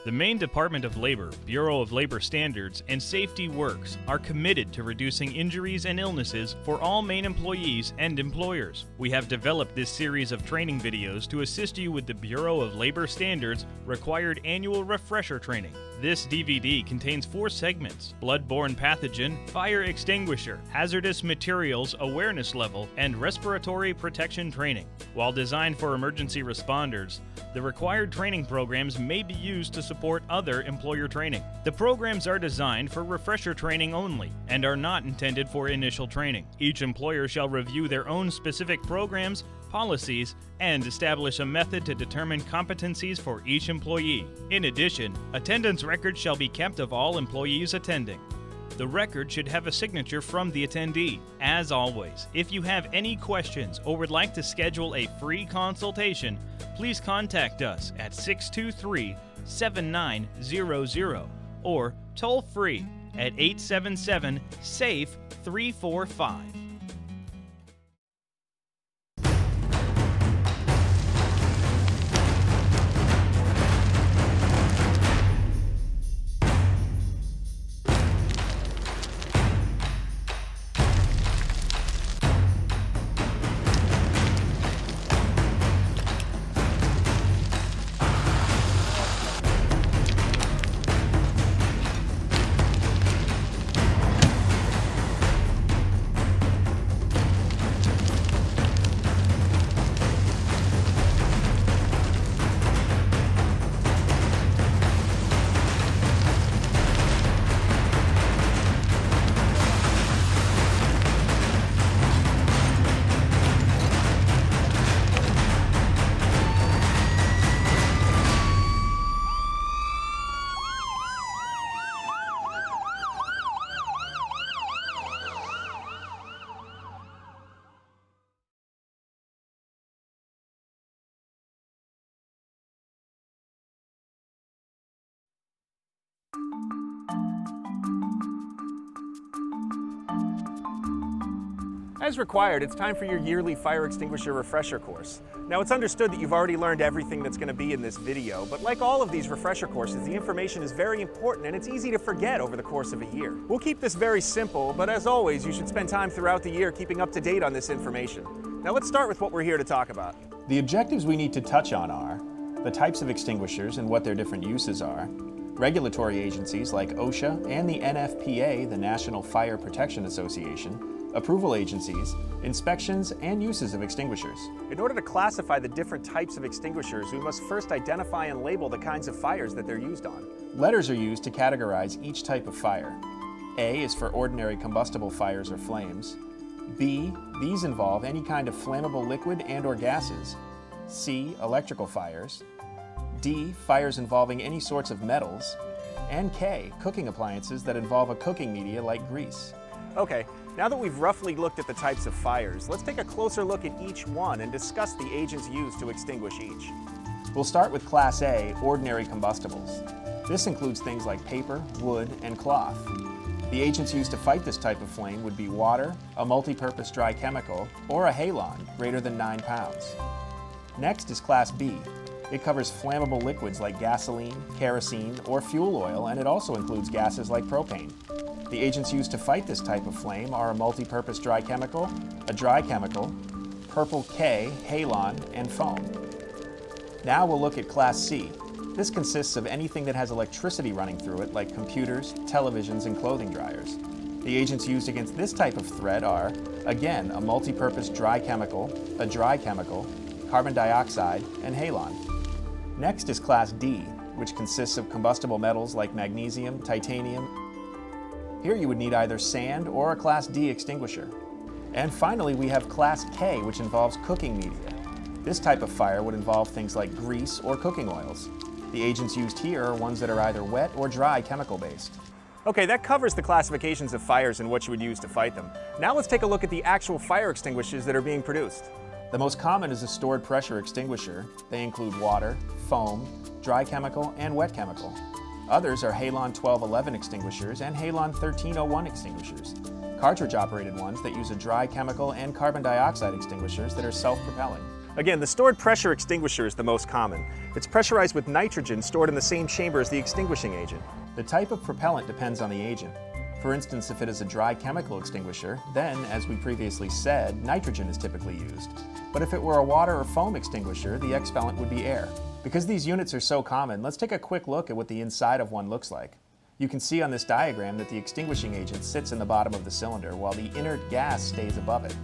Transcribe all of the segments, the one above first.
The Maine Department of Labor, Bureau of Labor Standards, and SafetyWorks are committed to reducing injuries and illnesses for all Maine employees and employers. We have developed this series of training videos to assist you with the Bureau of Labor Standards required annual refresher training. This DVD contains 4 segments: bloodborne pathogen, fire extinguisher, hazardous materials awareness level, and respiratory protection training. While designed for emergency responders, the required training programs may be used to support other employer training. The programs are designed for refresher training only and are not intended for initial training. Each employer shall review their own specific programs, policies, and establish a method to determine competencies for each employee. In addition, attendance records shall be kept of all employees attending. The record should have a signature from the attendee. As always, if you have any questions or would like to schedule a free consultation, please contact us at 623-7900 or toll free at 877-SAFE-345. As required, it's time for your yearly fire extinguisher refresher course. Now, it's understood that you've already learned everything that's going to be in this video, but like all of these refresher courses, the information is very important and it's easy to forget over the course of a year. We'll keep this very simple, but as always, you should spend time throughout the year keeping up to date on this information. Now, let's start with what we're here to talk about. The objectives we need to touch on are the types of extinguishers and what their different uses are, regulatory agencies like OSHA and the NFPA, the National Fire Protection Association, approval agencies, inspections, and uses of extinguishers. In order to classify the different types of extinguishers, we must first identify and label the kinds of fires that they're used on. Letters are used to categorize each type of fire. A is for ordinary combustible fires or flames. B, these involve any kind of flammable liquid and/or gases. C, electrical fires. D, fires involving any sorts of metals. And K, cooking appliances that involve a cooking media like grease. Okay, now that we've roughly looked at the types of fires, let's take a closer look at each one and discuss the agents used to extinguish each. We'll start with Class A, ordinary combustibles. This includes things like paper, wood, and cloth. The agents used to fight this type of flame would be water, a multi-purpose dry chemical, or a halon greater than 9 pounds. Next is Class B. It covers flammable liquids like gasoline, kerosene, or fuel oil, and it also includes gases like propane. The agents used to fight this type of flame are a multi-purpose dry chemical, a dry chemical, purple K, halon, and foam. Now we'll look at Class C. This consists of anything that has electricity running through it, like computers, televisions, and clothing dryers. The agents used against this type of threat are, again, a multi-purpose dry chemical, a dry chemical, carbon dioxide, and halon. Next is Class D, which consists of combustible metals like magnesium, titanium. Here you would need either sand or a Class D extinguisher. And finally, we have Class K, which involves cooking media. This type of fire would involve things like grease or cooking oils. The agents used here are ones that are either wet or dry chemical-based. Okay, that covers the classifications of fires and what you would use to fight them. Now let's take a look at the actual fire extinguishers that are being produced. The most common is a stored pressure extinguisher. They include water, foam, dry chemical, and wet chemical. Others are Halon 1211 extinguishers and Halon 1301 extinguishers, cartridge-operated ones that use a dry chemical and carbon dioxide extinguishers that are self-propelling. Again, the stored pressure extinguisher is the most common. It's pressurized with nitrogen stored in the same chamber as the extinguishing agent. The type of propellant depends on the agent. For instance, if it is a dry chemical extinguisher, then, as we previously said, nitrogen is typically used. But if it were a water or foam extinguisher, the expellant would be air. Because these units are so common, let's take a quick look at what the inside of one looks like. You can see on this diagram that the extinguishing agent sits in the bottom of the cylinder while the inert gas stays above it.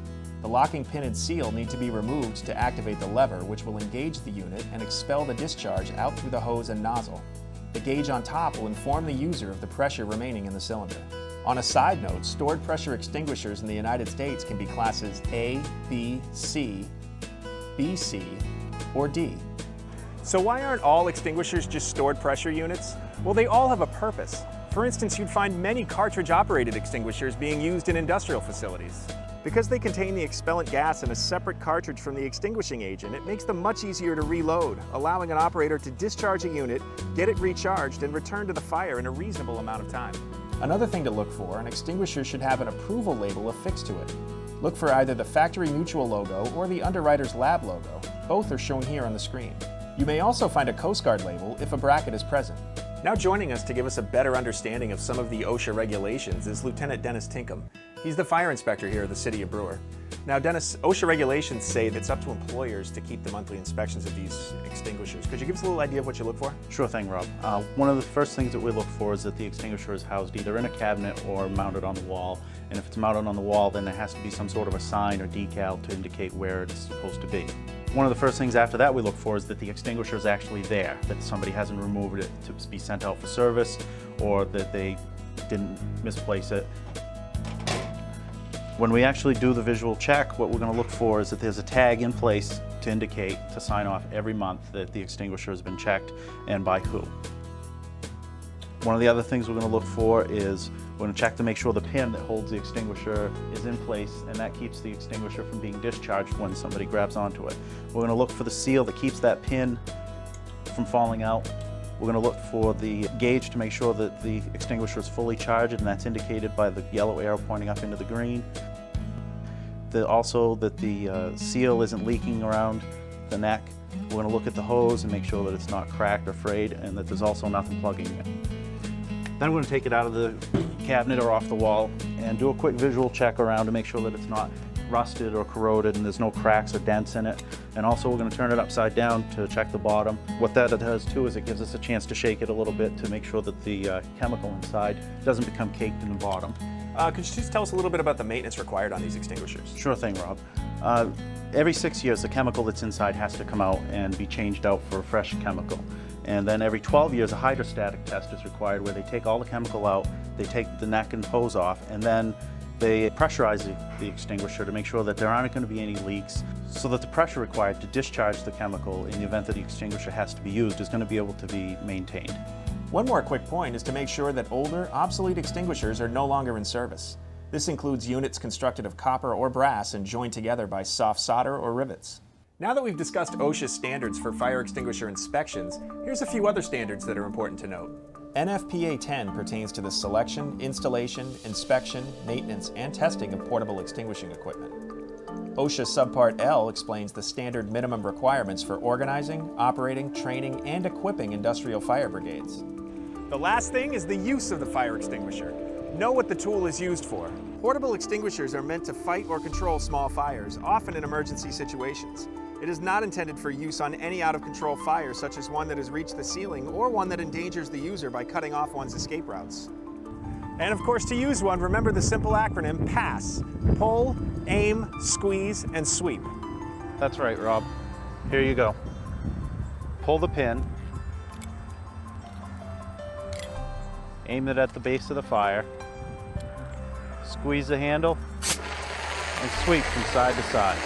The locking pin and seal need to be removed to activate the lever, which will engage the unit and expel the discharge out through the hose and nozzle. The gauge on top will inform the user of the pressure remaining in the cylinder. On a side note, stored pressure extinguishers in the United States can be classes A, B, C, BC, or D. So why aren't all extinguishers just stored pressure units? Well, they all have a purpose. For instance, you'd find many cartridge-operated extinguishers being used in industrial facilities. Because they contain the expellant gas in a separate cartridge from the extinguishing agent, it makes them much easier to reload, allowing an operator to discharge a unit, get it recharged, and return to the fire in a reasonable amount of time. Another thing to look for, an extinguisher should have an approval label affixed to it. Look for either the Factory Mutual logo or the Underwriter's Lab logo. Both are shown here on the screen. You may also find a Coast Guard label if a bracket is present. Now joining us to give us a better understanding of some of the OSHA regulations is Lieutenant Dennis Tinkham. He's the fire inspector here at the City of Brewer. Now Dennis, OSHA regulations say that it's up to employers to keep the monthly inspections of these extinguishers. Could you give us a little idea of what you look for? Sure thing, Rob. One of the first things that we look for is that the extinguisher is housed either in a cabinet or mounted on the wall. And if it's mounted on the wall, then there has to be some sort of a sign or decal to indicate where it's supposed to be. One of the first things after that we look for is that the extinguisher is actually there, that somebody hasn't removed it to be sent out for service, or that they didn't misplace it. When we actually do the visual check, what we're going to look for is that there's a tag in place to indicate, to sign off every month that the extinguisher has been checked and by who. One of the other things we're going to look for is we're going to check to make sure the pin that holds the extinguisher is in place, and that keeps the extinguisher from being discharged when somebody grabs onto it. We're going to look for the seal that keeps that pin from falling out. We're going to look for the gauge to make sure that the extinguisher is fully charged, and that's indicated by the yellow arrow pointing up into the green. Also that the seal isn't leaking around the neck. We're going to look at the hose and make sure that it's not cracked or frayed, and that there's also nothing plugging it. Then we're going to take it out of the cabinet or off the wall and do a quick visual check around to make sure that it's not rusted or corroded and there's no cracks or dents in it. And also we're going to turn it upside down to check the bottom. What that does too is it gives us a chance to shake it a little bit to make sure that the chemical inside doesn't become caked in the bottom. Could you just tell us a little bit about the maintenance required on these extinguishers? Sure thing, Rob. Every 6 years the chemical that's inside has to come out and be changed out for a fresh chemical. And then every 12 years a hydrostatic test is required where they take all the chemical out, they take the neck and hose off, and then they pressurize the extinguisher to make sure that there aren't going to be any leaks, so that the pressure required to discharge the chemical in the event that the extinguisher has to be used is going to be able to be maintained. One more quick point is to make sure that older, obsolete extinguishers are no longer in service. This includes units constructed of copper or brass and joined together by soft solder or rivets. Now that we've discussed OSHA standards for fire extinguisher inspections, here's a few other standards that are important to note. NFPA 10 pertains to the selection, installation, inspection, maintenance, and testing of portable extinguishing equipment. OSHA Subpart L explains the standard minimum requirements for organizing, operating, training, and equipping industrial fire brigades. The last thing is the use of the fire extinguisher. Know what the tool is used for. Portable extinguishers are meant to fight or control small fires, often in emergency situations. It is not intended for use on any out-of-control fire, such as one that has reached the ceiling or one that endangers the user by cutting off one's escape routes. And of course, to use one, remember the simple acronym PASS: pull, aim, squeeze, and sweep. That's right, Rob. Here you go. Pull the pin, aim it at the base of the fire, squeeze the handle, and sweep from side to side.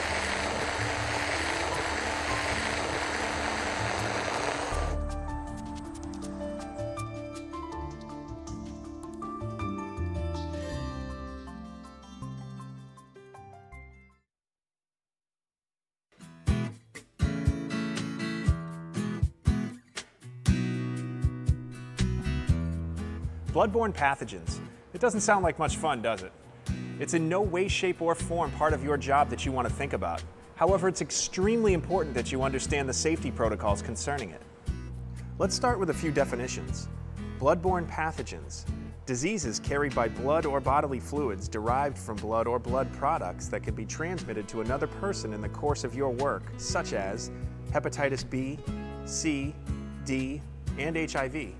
Bloodborne pathogens. It doesn't sound like much fun, does it? It's in no way, shape, or form part of your job that you want to think about. However, it's extremely important that you understand the safety protocols concerning it. Let's start with a few definitions. Bloodborne pathogens. Diseases carried by blood or bodily fluids derived from blood or blood products that can be transmitted to another person in the course of your work, such as hepatitis B, C, D, and HIV.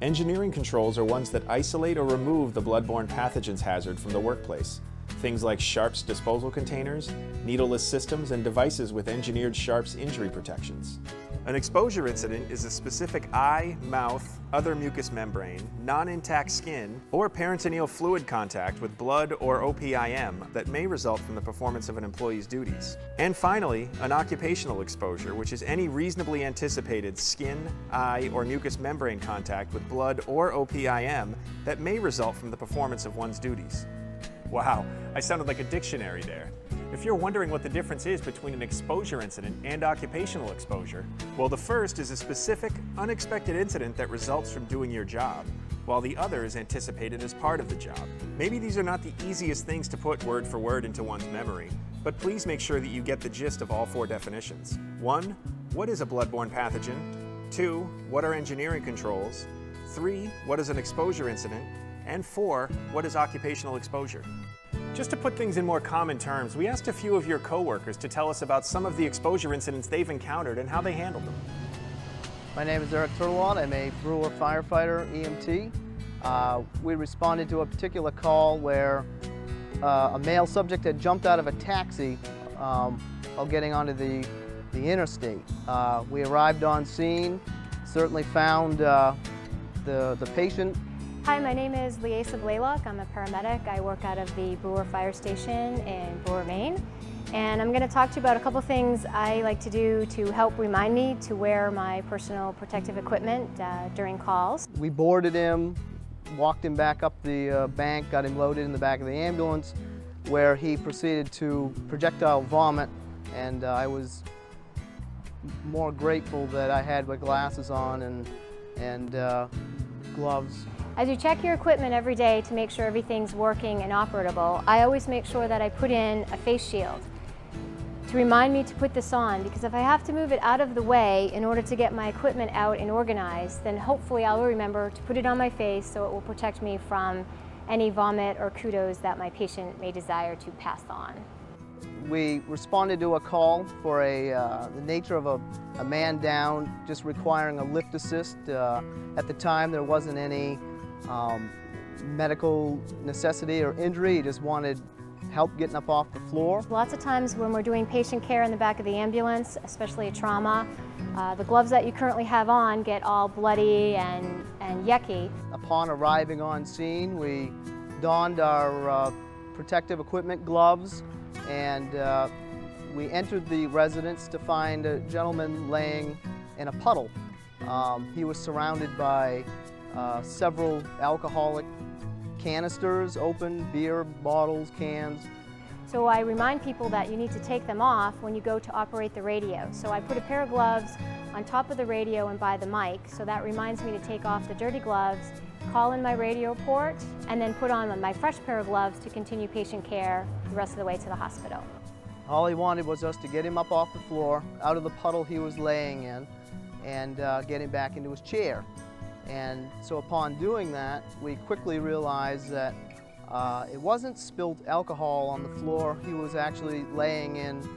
Engineering controls are ones that isolate or remove the bloodborne pathogens hazard from the workplace. Things like sharps disposal containers, needleless systems, and devices with engineered sharps injury protections. An exposure incident is a specific eye, mouth, other mucous membrane, non-intact skin, or peritoneal fluid contact with blood or OPIM that may result from the performance of an employee's duties. And finally, an occupational exposure, which is any reasonably anticipated skin, eye, or mucous membrane contact with blood or OPIM that may result from the performance of one's duties. Wow, I sounded like a dictionary there. If you're wondering what the difference is between an exposure incident and occupational exposure, well, the first is a specific, unexpected incident that results from doing your job, while the other is anticipated as part of the job. Maybe these are not the easiest things to put word for word into one's memory, but please make sure that you get the gist of all four definitions. 1. What is a bloodborne pathogen? 2. What are engineering controls? 3. What is an exposure incident? And 4. What is occupational exposure? Just to put things in more common terms, we asked a few of your coworkers to tell us about some of the exposure incidents they've encountered and how they handled them. My name is Eric Turtelwald. I'm a brewer firefighter, EMT. We responded to a particular call where a male subject had jumped out of a taxi while getting onto the interstate. We arrived on scene, certainly found the patient. Hi, my name is Liesa Blaylock. I'm a paramedic. I work out of the Brewer Fire Station in Brewer, Maine. And I'm going to talk to you about a couple things I like to do to help remind me to wear my personal protective equipment during calls. We boarded him, walked him back up the bank, got him loaded in the back of the ambulance, where he proceeded to projectile vomit, and I was more grateful that I had my glasses on and gloves. As you check your equipment every day to make sure everything's working and operable, I always make sure that I put in a face shield to remind me to put this on, because if I have to move it out of the way in order to get my equipment out and organized, then hopefully I'll remember to put it on my face so it will protect me from any vomit or kudos that my patient may desire to pass on. We responded to a call for the nature of a man down, just requiring a lift assist. At the time, there wasn't any medical necessity or injury. He just wanted help getting up off the floor. Lots of times when we're doing patient care in the back of the ambulance, especially a trauma, the gloves that you currently have on get all bloody and yucky. Upon arriving on scene, we donned our protective equipment gloves, and we entered the residence to find a gentleman laying in a puddle. He was surrounded by several alcoholic canisters, open beer bottles, cans. So I remind people that you need to take them off when you go to operate the radio. So I put a pair of gloves on top of the radio and by the mic, so that reminds me to take off the dirty gloves, call in my radio port, and then put on my fresh pair of gloves to continue patient care the rest of the way to the hospital. All he wanted was us to get him up off the floor, out of the puddle he was laying in, and get him back into his chair. And so upon doing that, we quickly realized that it wasn't spilled alcohol on the floor. He was actually laying in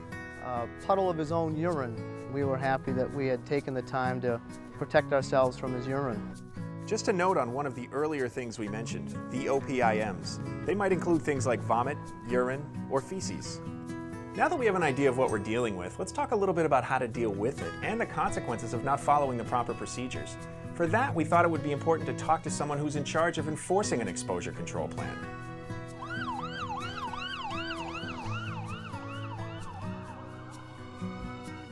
a puddle of his own urine. We were happy that we had taken the time to protect ourselves from his urine. Just a note on one of the earlier things we mentioned, the OPIMs. They might include things like vomit, urine, or feces. Now that we have an idea of what we're dealing with, let's talk a little bit about how to deal with it and the consequences of not following the proper procedures. For that, we thought it would be important to talk to someone who's in charge of enforcing an exposure control plan.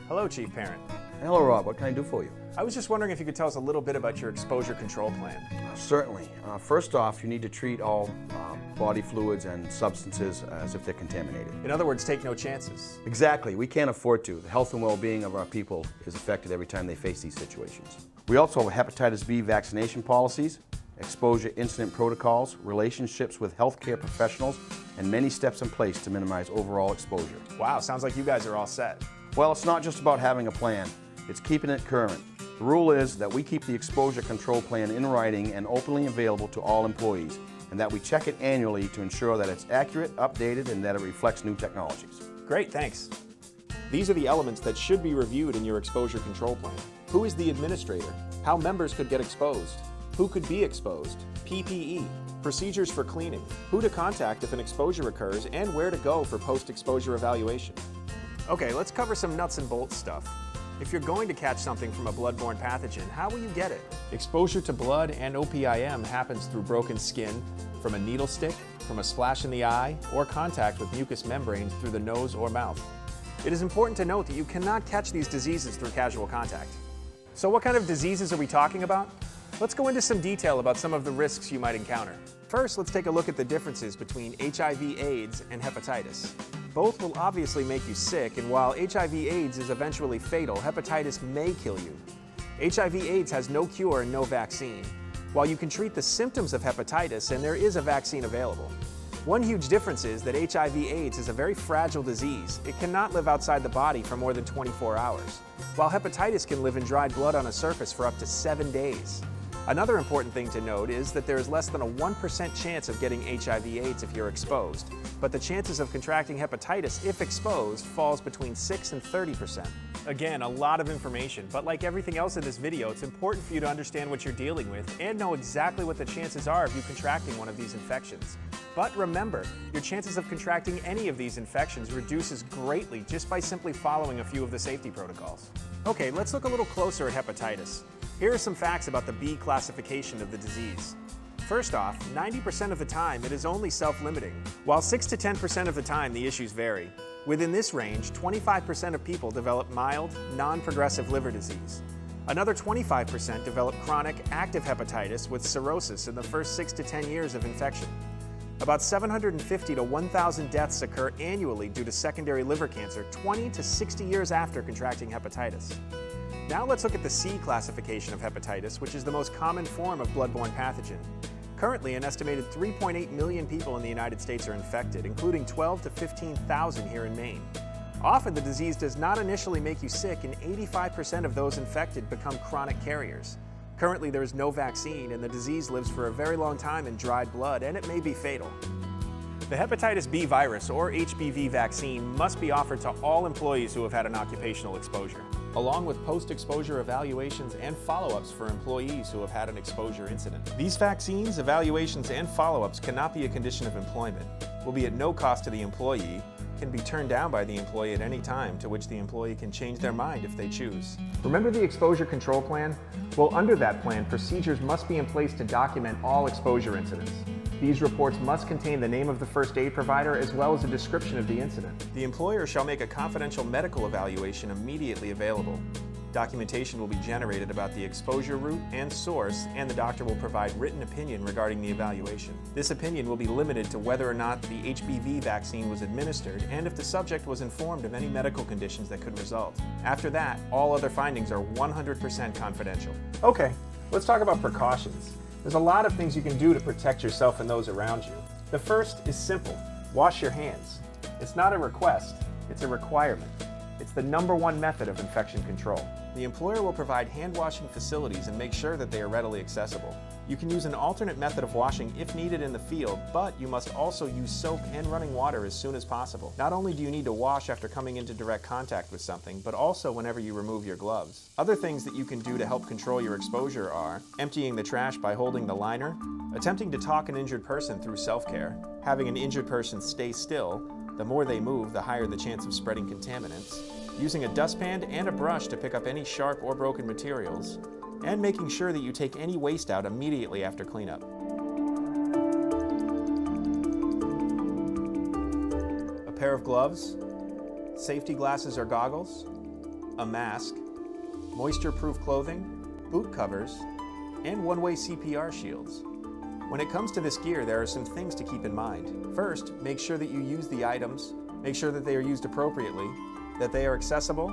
Hello, Chief Parent. Hello, Rob. What can I do for you? I was just wondering if you could tell us a little bit about your exposure control plan. Certainly. First off, you need to treat all body fluids and substances as if they're contaminated. In other words, take no chances. Exactly. We can't afford to. The health and well-being of our people is affected every time they face these situations. We also have hepatitis B vaccination policies, exposure incident protocols, relationships with healthcare professionals, and many steps in place to minimize overall exposure. Wow, sounds like you guys are all set. Well, it's not just about having a plan, it's keeping it current. The rule is that we keep the exposure control plan in writing and openly available to all employees, and that we check it annually to ensure that it's accurate, updated, and that it reflects new technologies. Great, thanks. These are the elements that should be reviewed in your exposure control plan. Who is the administrator? How members could get exposed? Who could be exposed? PPE, procedures for cleaning, who to contact if an exposure occurs, and where to go for post-exposure evaluation. Okay, let's cover some nuts and bolts stuff. If you're going to catch something from a bloodborne pathogen, how will you get it? Exposure to blood and OPIM happens through broken skin, from a needle stick, from a splash in the eye, or contact with mucous membranes through the nose or mouth. It is important to note that you cannot catch these diseases through casual contact. So what kind of diseases are we talking about? Let's go into some detail about some of the risks you might encounter. First, let's take a look at the differences between HIV/AIDS and hepatitis. Both will obviously make you sick, and while HIV/AIDS is eventually fatal, hepatitis may kill you. HIV/AIDS has no cure and no vaccine, while you can treat the symptoms of hepatitis and there is a vaccine available. One huge difference is that HIV/AIDS is a very fragile disease. It cannot live outside the body for more than 24 hours, while hepatitis can live in dried blood on a surface for up to 7 days. Another important thing to note is that there is less than a 1% chance of getting HIV/AIDS if you're exposed, but the chances of contracting hepatitis if exposed falls between 6 and 30%. Again, a lot of information, but like everything else in this video, it's important for you to understand what you're dealing with and know exactly what the chances are of you contracting one of these infections. But remember, your chances of contracting any of these infections reduces greatly just by simply following a few of the safety protocols. Okay, let's look a little closer at hepatitis. Here are some facts about the B classification of the disease. First off, 90% of the time it is only self-limiting, while 6 to 10% of the time the issues vary. Within this range, 25% of people develop mild, non-progressive liver disease. Another 25% develop chronic active hepatitis with cirrhosis in the first 6 to 10 years of infection. About 750 to 1,000 deaths occur annually due to secondary liver cancer 20 to 60 years after contracting hepatitis. Now let's look at the C classification of hepatitis, which is the most common form of bloodborne pathogen. Currently, an estimated 3.8 million people in the United States are infected, including 12 to 15,000 here in Maine. Often the disease does not initially make you sick, and 85% of those infected become chronic carriers. Currently, there is no vaccine, and the disease lives for a very long time in dried blood, and it may be fatal. The hepatitis B virus, or HBV vaccine, must be offered to all employees who have had an occupational exposure, along with post-exposure evaluations and follow-ups for employees who have had an exposure incident. These vaccines, evaluations, and follow-ups cannot be a condition of employment, will be at no cost to the employee, can be turned down by the employee at any time, to which the employee can change their mind if they choose. Remember the exposure control plan? Well, under that plan, procedures must be in place to document all exposure incidents. These reports must contain the name of the first aid provider as well as a description of the incident. The employer shall make a confidential medical evaluation immediately available. Documentation will be generated about the exposure route and source, and the doctor will provide written opinion regarding the evaluation. This opinion will be limited to whether or not the HBV vaccine was administered and if the subject was informed of any medical conditions that could result. After that, all other findings are 100% confidential. Okay, let's talk about precautions. There's a lot of things you can do to protect yourself and those around you. The first is simple: wash your hands. It's not a request, it's a requirement. It's the #1 method of infection control. The employer will provide hand washing facilities and make sure that they are readily accessible. You can use an alternate method of washing if needed in the field, but you must also use soap and running water as soon as possible. Not only do you need to wash after coming into direct contact with something, but also whenever you remove your gloves. Other things that you can do to help control your exposure are emptying the trash by holding the liner, attempting to talk an injured person through self-care, having an injured person stay still. The more they move, the higher the chance of spreading contaminants, using a dustpan and a brush to pick up any sharp or broken materials, and making sure that you take any waste out immediately after cleanup. A pair of gloves, safety glasses or goggles, a mask, moisture-proof clothing, boot covers, and one-way CPR shields. When it comes to this gear, there are some things to keep in mind. First, make sure that you use the items, make sure that they are used appropriately, that they are accessible,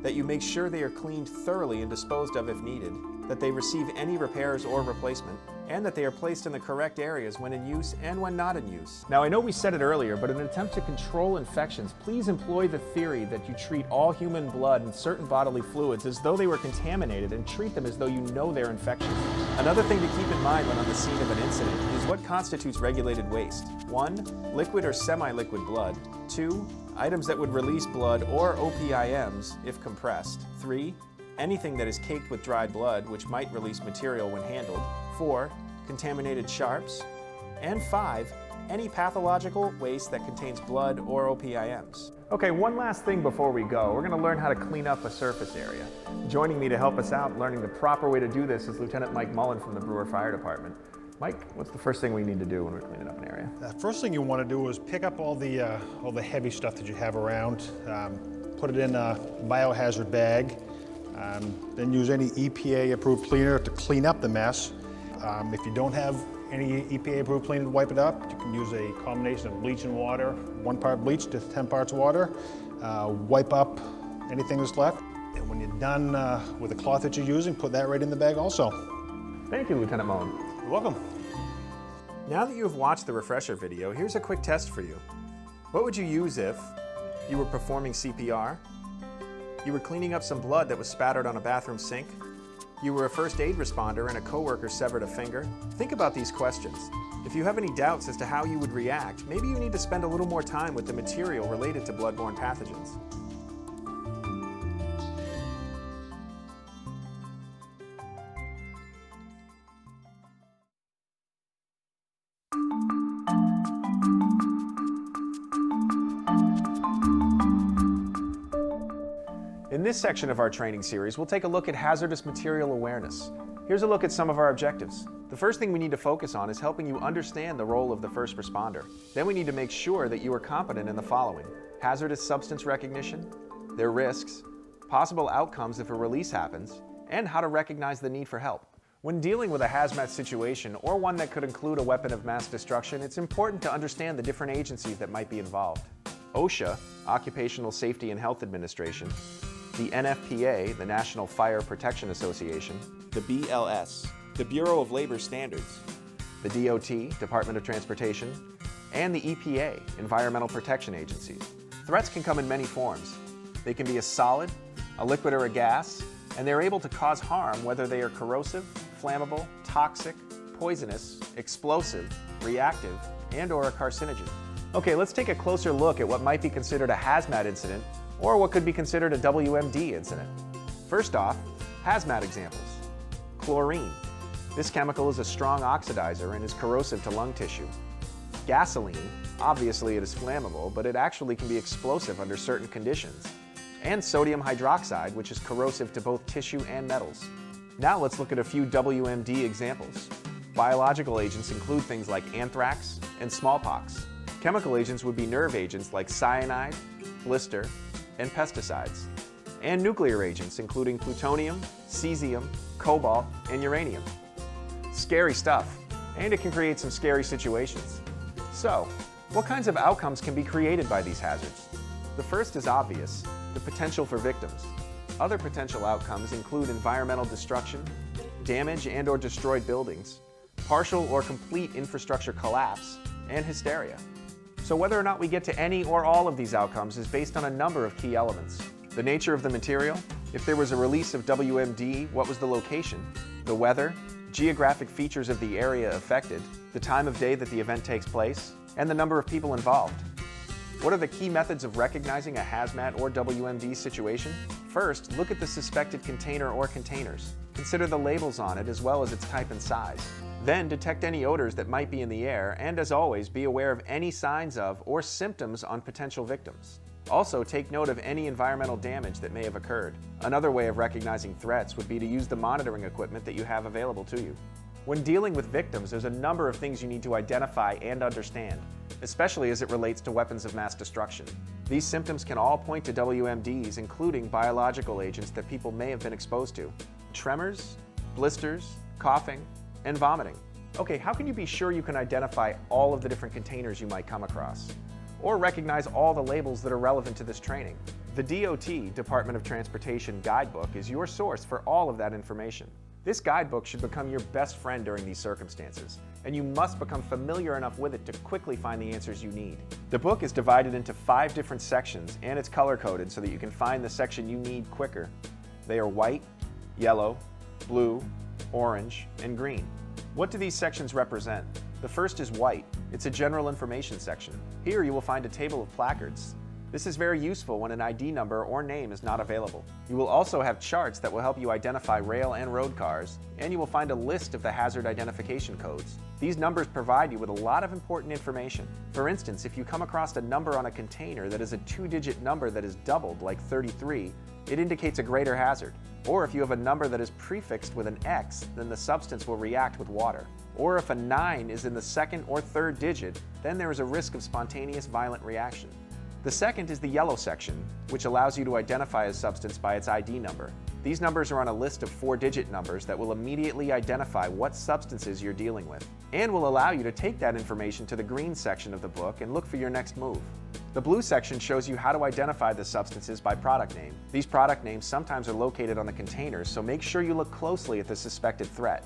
that you make sure they are cleaned thoroughly and disposed of if needed, that they receive any repairs or replacement, and that they are placed in the correct areas when in use and when not in use. Now, I know we said it earlier, but in an attempt to control infections, please employ the theory that you treat all human blood and certain bodily fluids as though they were contaminated and treat them as though you know they're infectious. Another thing to keep in mind when on the scene of an incident is what constitutes regulated waste. 1. Liquid or semi-liquid blood. 2. Items that would release blood or OPIMs if compressed. 3. Anything that is caked with dried blood, which might release material when handled. 4. Contaminated sharps. And 5. Any pathological waste that contains blood or OPIMs. Okay, one last thing before we go. We're going to learn how to clean up a surface area. Joining me to help us out learning the proper way to do this is Lieutenant Mike Mullen from the Brewer Fire Department. Mike, what's the first thing we need to do when we're cleaning up an area? The first thing you want to do is pick up all the heavy stuff that you have around, put it in a biohazard bag, then use any EPA-approved cleaner to clean up the mess. If you don't have any EPA-approved cleaner to wipe it up, you can use a combination of bleach and water, 1 part bleach to 10 parts water. Wipe up anything that's left. And when you're done with the cloth that you're using, put that right in the bag also. Thank you, Lieutenant Mullen. You're welcome. Now that you have watched the refresher video, here's a quick test for you. What would you use if you were performing CPR, you were cleaning up some blood that was spattered on a bathroom sink, you were a first aid responder and a coworker severed a finger? Think about these questions. If you have any doubts as to how you would react, maybe you need to spend a little more time with the material related to bloodborne pathogens. In this section of our training series, we'll take a look at hazardous material awareness. Here's a look at some of our objectives. The first thing we need to focus on is helping you understand the role of the first responder. Then we need to make sure that you are competent in the following: hazardous substance recognition, their risks, possible outcomes if a release happens, and how to recognize the need for help. When dealing with a hazmat situation, or one that could include a weapon of mass destruction, it's important to understand the different agencies that might be involved. OSHA, Occupational Safety and Health Administration, the NFPA, the National Fire Protection Association, the BLS, the Bureau of Labor Standards, the DOT, Department of Transportation, and the EPA, Environmental Protection Agency. Threats can come in many forms. They can be a solid, a liquid, or a gas, and they're able to cause harm whether they are corrosive, flammable, toxic, poisonous, explosive, reactive, and/or a carcinogen. Okay, let's take a closer look at what might be considered a hazmat incident or what could be considered a WMD incident. First off, hazmat examples. Chlorine. This chemical is a strong oxidizer and is corrosive to lung tissue. Gasoline. Obviously it is flammable, but it actually can be explosive under certain conditions. And sodium hydroxide, which is corrosive to both tissue and metals. Now let's look at a few WMD examples. Biological agents include things like anthrax and smallpox. Chemical agents would be nerve agents like cyanide, blister, and pesticides. And nuclear agents including plutonium, cesium, cobalt, and uranium. Scary stuff, and it can create some scary situations. So, what kinds of outcomes can be created by these hazards? The first is obvious, the potential for victims. Other potential outcomes include environmental destruction, damage and/or destroyed buildings, partial or complete infrastructure collapse, and hysteria. So whether or not we get to any or all of these outcomes is based on a number of key elements. The nature of the material, if there was a release of WMD, what was the location, the weather, geographic features of the area affected, the time of day that the event takes place, and the number of people involved. What are the key methods of recognizing a hazmat or WMD situation? First, look at the suspected container or containers. Consider the labels on it as well as its type and size. Then detect any odors that might be in the air, and as always, be aware of any signs of or symptoms on potential victims. Also, take note of any environmental damage that may have occurred. Another way of recognizing threats would be to use the monitoring equipment that you have available to you. When dealing with victims, there's a number of things you need to identify and understand, especially as it relates to weapons of mass destruction. These symptoms can all point to WMDs, including biological agents that people may have been exposed to. Tremors, blisters, coughing, and vomiting. Okay, how can you be sure you can identify all of the different containers you might come across? Or recognize all the labels that are relevant to this training? The DOT, Department of Transportation Guidebook, is your source for all of that information. This guidebook should become your best friend during these circumstances, and you must become familiar enough with it to quickly find the answers you need. The book is divided into 5 different sections, and it's color-coded so that you can find the section you need quicker. They are white, yellow, blue, orange, and green. What do these sections represent? The first is white. It's a general information section. Here you will find a table of placards. This is very useful when an ID number or name is not available. You will also have charts that will help you identify rail and road cars, and you will find a list of the hazard identification codes. These numbers provide you with a lot of important information. For instance, if you come across a number on a container that is a 2-digit number that is doubled, like 33, it indicates a greater hazard. Or if you have a number that is prefixed with an X, then the substance will react with water. Or if a 9 is in the 2nd or 3rd digit, then there is a risk of spontaneous violent reaction. The second is the yellow section, which allows you to identify a substance by its ID number. These numbers are on a list of 4-digit numbers that will immediately identify what substances you're dealing with, and will allow you to take that information to the green section of the book and look for your next move. The blue section shows you how to identify the substances by product name. These product names sometimes are located on the containers, so make sure you look closely at the suspected threat.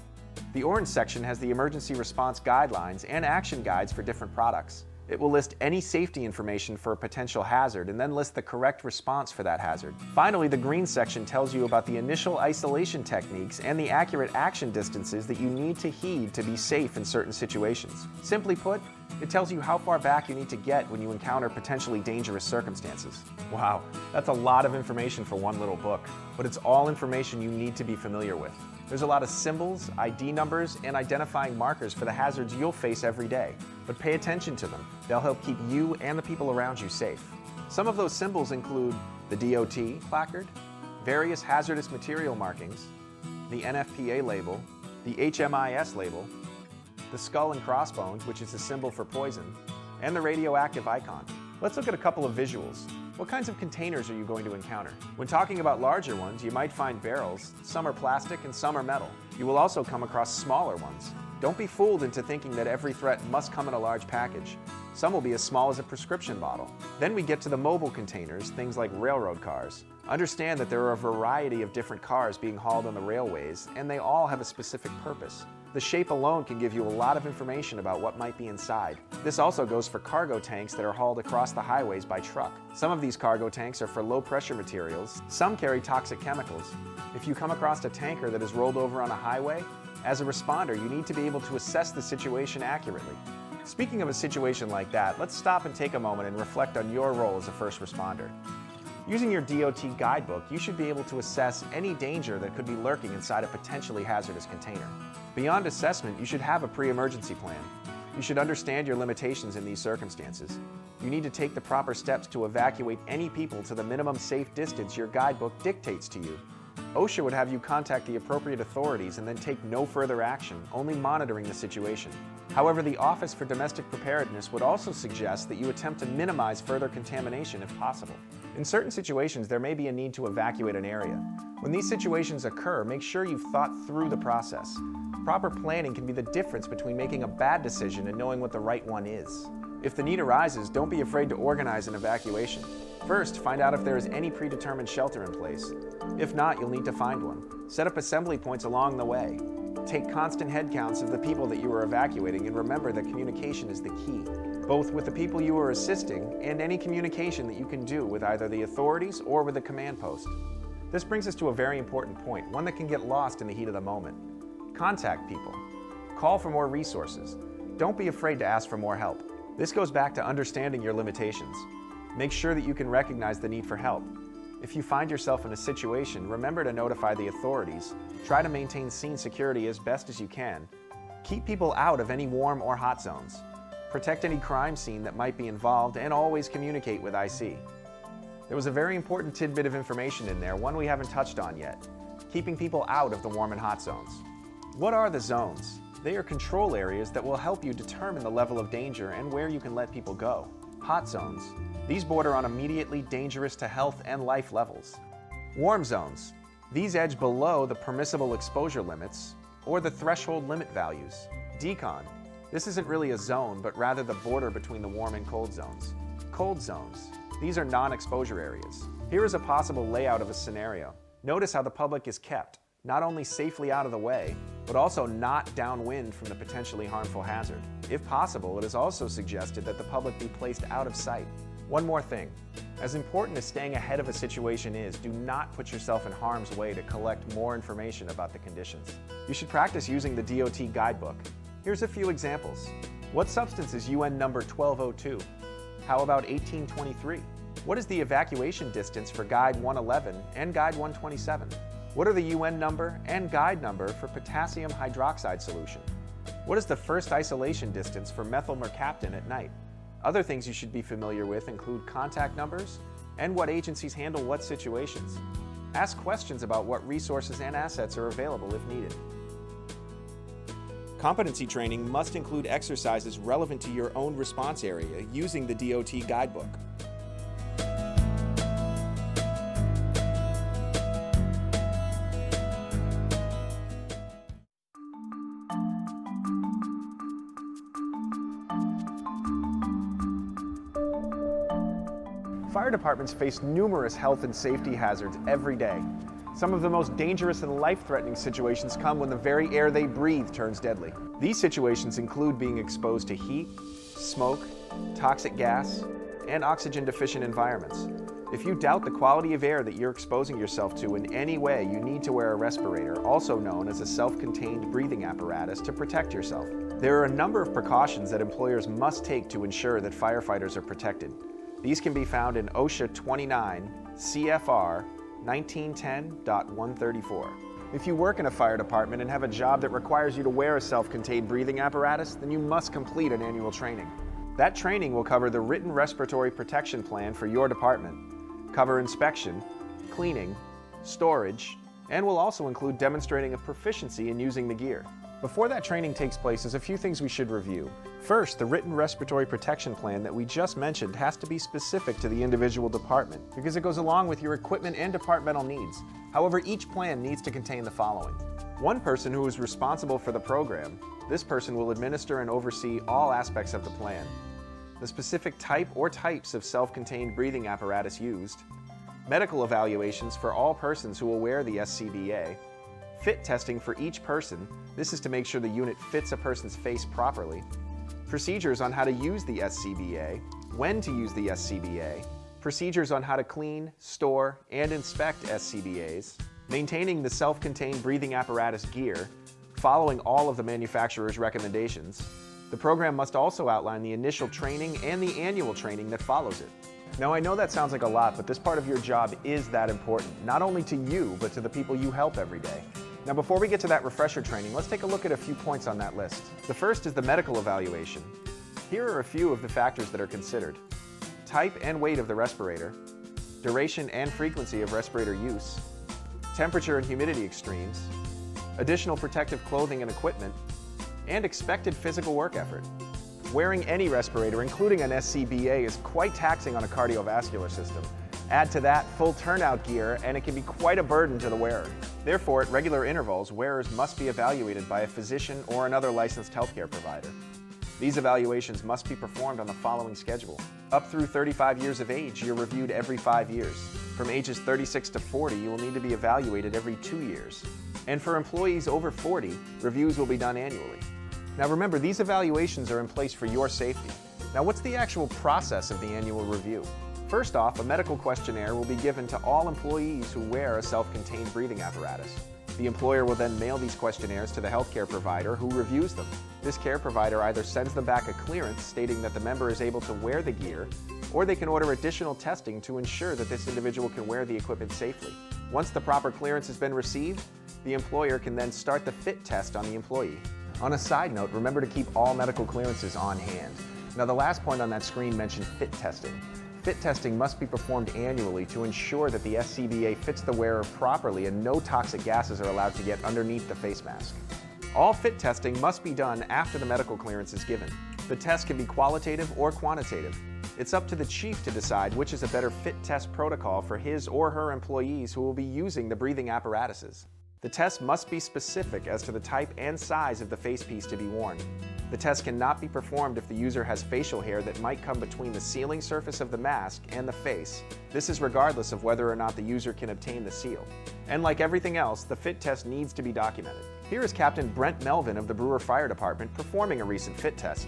The orange section has the emergency response guidelines and action guides for different products. It will list any safety information for a potential hazard and then list the correct response for that hazard. Finally, the green section tells you about the initial isolation techniques and the accurate action distances that you need to heed to be safe in certain situations. Simply put, it tells you how far back you need to get when you encounter potentially dangerous circumstances. Wow, that's a lot of information for one little book, but it's all information you need to be familiar with. There's a lot of symbols, ID numbers, and identifying markers for the hazards you'll face every day, but pay attention to them. They'll help keep you and the people around you safe. Some of those symbols include the DOT placard, various hazardous material markings, the NFPA label, the HMIS label, the skull and crossbones, which is a symbol for poison, and the radioactive icon. Let's look at a couple of visuals. What kinds of containers are you going to encounter? When talking about larger ones, you might find barrels. Some are plastic and some are metal. You will also come across smaller ones. Don't be fooled into thinking that every threat must come in a large package. Some will be as small as a prescription bottle. Then we get to the mobile containers, things like railroad cars. Understand that there are a variety of different cars being hauled on the railways, and they all have a specific purpose. The shape alone can give you a lot of information about what might be inside. This also goes for cargo tanks that are hauled across the highways by truck. Some of these cargo tanks are for low-pressure materials. Some carry toxic chemicals. If you come across a tanker that is rolled over on a highway, as a responder, you need to be able to assess the situation accurately. Speaking of a situation like that, let's stop and take a moment and reflect on your role as a first responder. Using your DOT guidebook, you should be able to assess any danger that could be lurking inside a potentially hazardous container. Beyond assessment, you should have a pre-emergency plan. You should understand your limitations in these circumstances. You need to take the proper steps to evacuate any people to the minimum safe distance your guidebook dictates to you. OSHA would have you contact the appropriate authorities and then take no further action, only monitoring the situation. However, the Office for Domestic Preparedness would also suggest that you attempt to minimize further contamination if possible. In certain situations, there may be a need to evacuate an area. When these situations occur, make sure you've thought through the process. Proper planning can be the difference between making a bad decision and knowing what the right one is. If the need arises, don't be afraid to organize an evacuation. First, find out if there is any predetermined shelter in place. If not, you'll need to find one. Set up assembly points along the way. Take constant head counts of the people that you are evacuating, and remember that communication is the key, both with the people you are assisting and any communication that you can do with either the authorities or with the command post. This brings us to a very important point, one that can get lost in the heat of the moment. Contact people. Call for more resources. Don't be afraid to ask for more help. This goes back to understanding your limitations. Make sure that you can recognize the need for help. If you find yourself in a situation, remember to notify the authorities. Try to maintain scene security as best as you can. Keep people out of any warm or hot zones. Protect any crime scene that might be involved, and always communicate with IC. There was a very important tidbit of information in there, one we haven't touched on yet. Keeping people out of the warm and hot zones. What are the zones? They are control areas that will help you determine the level of danger and where you can let people go. Hot zones. These border on immediately dangerous to health and life levels. Warm zones. These edge below the permissible exposure limits or the threshold limit values. Decon. This isn't really a zone, but rather the border between the warm and cold zones. Cold zones. These are non-exposure areas. Here is a possible layout of a scenario. Notice how the public is kept. not only safely out of the way, but also not downwind from the potentially harmful hazard. If possible, it is also suggested that the public be placed out of sight. One more thing. As important as staying ahead of a situation is, do not put yourself in harm's way to collect more information about the conditions. You should practice using the DOT guidebook. Here's a few examples. What substance is UN number 1202? How about 1823? What is the evacuation distance for Guide 111 and Guide 127? What are the UN number and guide number for potassium hydroxide solution? What is the first isolation distance for methyl mercaptan at night? Other things you should be familiar with include contact numbers and what agencies handle what situations. Ask questions about what resources and assets are available if needed. Competency training must include exercises relevant to your own response area using the DOT guidebook. Fire departments face numerous health and safety hazards every day. Some of the most dangerous and life-threatening situations come when the very air they breathe turns deadly. These situations include being exposed to heat, smoke, toxic gas, and oxygen-deficient environments. If you doubt the quality of air that you're exposing yourself to in any way, you need to wear a respirator, also known as a self-contained breathing apparatus, to protect yourself. There are a number of precautions that employers must take to ensure that firefighters are protected. These can be found in OSHA 29 CFR 1910.134. If you work in a fire department and have a job that requires you to wear a self-contained breathing apparatus, then you must complete an annual training. That training will cover the written respiratory protection plan for your department, cover inspection, cleaning, storage, and will also include demonstrating of proficiency in using the gear. Before that training takes place, there's a few things we should review. First, the written respiratory protection plan that we just mentioned has to be specific to the individual department because it goes along with your equipment and departmental needs. However, each plan needs to contain the following. One person who is responsible for the program. This person will administer and oversee all aspects of the plan. The specific type or types of self-contained breathing apparatus used. Medical evaluations for all persons who will wear the SCBA. Fit testing for each person. This is to make sure the unit fits a person's face properly. Procedures on how to use the SCBA, when to use the SCBA, procedures on how to clean, store, and inspect SCBAs, maintaining the self-contained breathing apparatus gear, following all of the manufacturer's recommendations. The program must also outline the initial training and the annual training that follows it. Now, I know that sounds like a lot, but this part of your job is that important, not only to you, but to the people you help every day. Now, before we get to that refresher training, let's take a look at a few points on that list. The first is the medical evaluation. Here are a few of the factors that are considered. Type and weight of the respirator, duration and frequency of respirator use, temperature and humidity extremes, additional protective clothing and equipment, and expected physical work effort. Wearing any respirator, including an SCBA, is quite taxing on a cardiovascular system. Add to that full turnout gear, and it can be quite a burden to the wearer. Therefore, at regular intervals, wearers must be evaluated by a physician or another licensed healthcare provider. These evaluations must be performed on the following schedule. Up through 35 years of age, you're reviewed every 5 years. From ages 36 to 40, you will need to be evaluated every 2 years. And for employees over 40, reviews will be done annually. Now remember, these evaluations are in place for your safety. Now, what's the actual process of the annual review? First off, a medical questionnaire will be given to all employees who wear a self-contained breathing apparatus. The employer will then mail these questionnaires to the healthcare provider who reviews them. This care provider either sends them back a clearance stating that the member is able to wear the gear, or they can order additional testing to ensure that this individual can wear the equipment safely. Once the proper clearance has been received, the employer can then start the fit test on the employee. On a side note, remember to keep all medical clearances on hand. Now, the last point on that screen mentioned fit testing. Fit testing must be performed annually to ensure that the SCBA fits the wearer properly and no toxic gases are allowed to get underneath the face mask. All fit testing must be done after the medical clearance is given. The test can be qualitative or quantitative. It's up to the chief to decide which is a better fit test protocol for his or her employees who will be using the breathing apparatuses. The test must be specific as to the type and size of the face piece to be worn. The test cannot be performed if the user has facial hair that might come between the sealing surface of the mask and the face. This is regardless of whether or not the user can obtain the seal. And like everything else, the fit test needs to be documented. Here is Captain Brent Melvin of the Brewer Fire Department performing a recent fit test.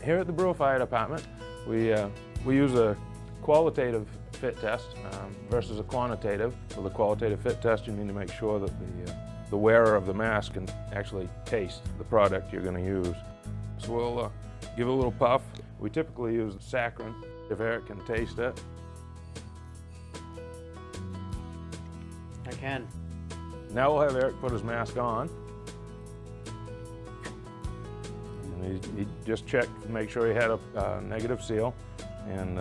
Here at the Brewer Fire Department, we use a qualitative fit test versus a quantitative. With a qualitative fit test, you need to make sure that the wearer of the mask can actually taste the product you're going to use. So we'll give it a little puff. We typically use saccharin if Eric can taste it. I can. Now we'll have Eric put his mask on. And he just checked to make sure he had a negative seal. And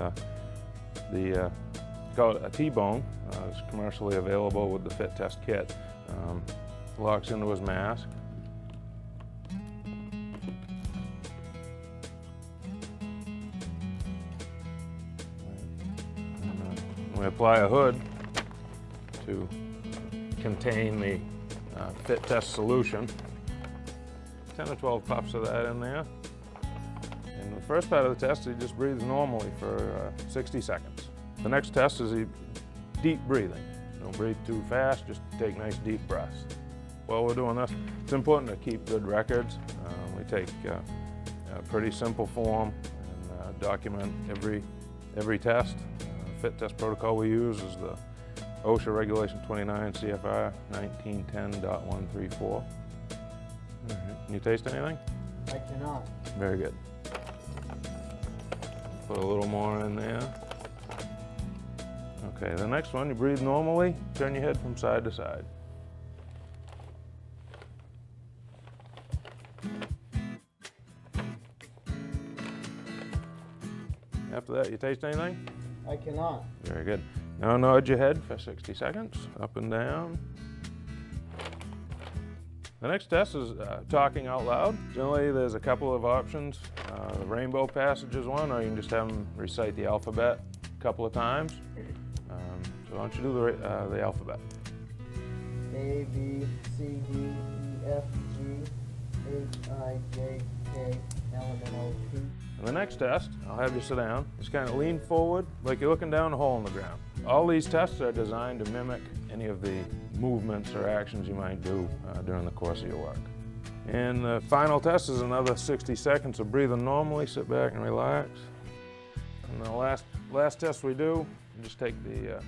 call it a T-bone. It's commercially available with the fit test kit. Locks into his mask. We apply a hood to contain the fit test solution. 10 or 12 puffs of that in there. In the first part of the test, he just breathes normally for 60 seconds. The next test is deep breathing. Don't breathe too fast, just take nice deep breaths. While we're doing this, it's important to keep good records. We take a pretty simple form and document every test. Fit test protocol we use is the OSHA Regulation 29 CFR 1910.134. Can you taste anything? I cannot. Very good. Put a little more in there. Okay, the next one, you breathe normally, turn your head from side to side. After that, you taste anything? I cannot. Very good. Now nod your head for 60 seconds, up and down. The next test is talking out loud. Generally, there's a couple of options. The rainbow passage is one, or you can just have them recite the alphabet a couple of times. So why don't you do the alphabet? A, B, C, D, E, F, G, H, I, J, K, L, M, N, O, P. And the next test, I'll have you sit down. Just kind of lean forward like you're looking down a hole in the ground. All these tests are designed to mimic any of the movements or actions you might do during the course of your work. And the final test is another 60 seconds of breathing normally. Sit back and relax. And the last test we do, just take the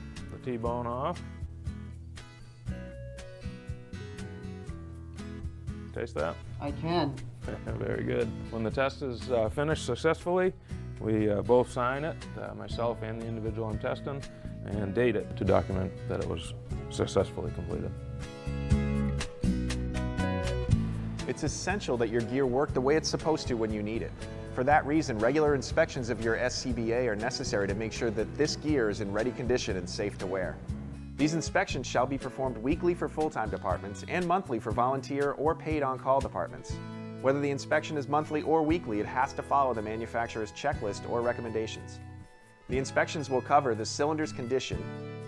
T-bone off. Taste that? I can. Very good. When the test is finished successfully, we both sign it, myself and the individual I'm testing, and date it to document that it was successfully completed. It's essential that your gear work the way it's supposed to when you need it. For that reason, regular inspections of your SCBA are necessary to make sure that this gear is in ready condition and safe to wear. These inspections shall be performed weekly for full-time departments and monthly for volunteer or paid on-call departments. Whether the inspection is monthly or weekly, it has to follow the manufacturer's checklist or recommendations. The inspections will cover the cylinder's condition,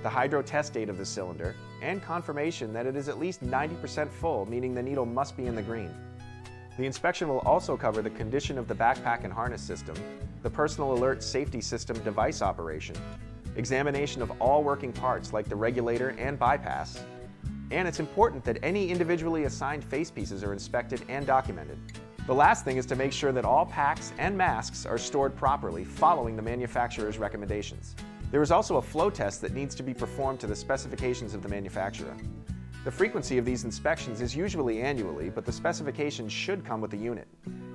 the hydro test date of the cylinder, and confirmation that it is at least 90% full, meaning the needle must be in the green. The inspection will also cover the condition of the backpack and harness system, the personal alert safety system device operation, examination of all working parts like the regulator and bypass, and it's important that any individually assigned face pieces are inspected and documented. The last thing is to make sure that all packs and masks are stored properly following the manufacturer's recommendations. There is also a flow test that needs to be performed to the specifications of the manufacturer. The frequency of these inspections is usually annually, but the specifications should come with the unit.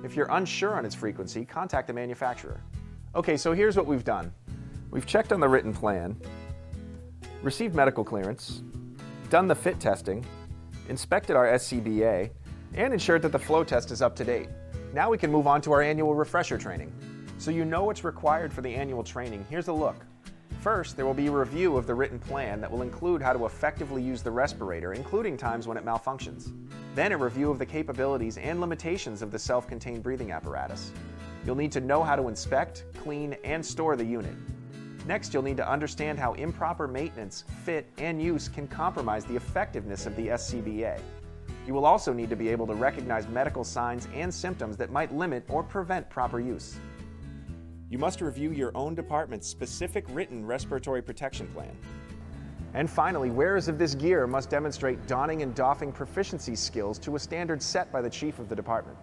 If you're unsure on its frequency, contact the manufacturer. Okay, so here's what we've done. We've checked on the written plan, received medical clearance, done the fit testing, inspected our SCBA, and ensured that the flow test is up to date. Now we can move on to our annual refresher training. So you know what's required for the annual training. Here's a look. First, there will be a review of the written plan that will include how to effectively use the respirator, including times when it malfunctions. Then a review of the capabilities and limitations of the self-contained breathing apparatus. You'll need to know how to inspect, clean, and store the unit. Next, you'll need to understand how improper maintenance, fit, and use can compromise the effectiveness of the SCBA. You will also need to be able to recognize medical signs and symptoms that might limit or prevent proper use. You must review your own department's specific written respiratory protection plan. And finally, wearers of this gear must demonstrate donning and doffing proficiency skills to a standard set by the chief of the department.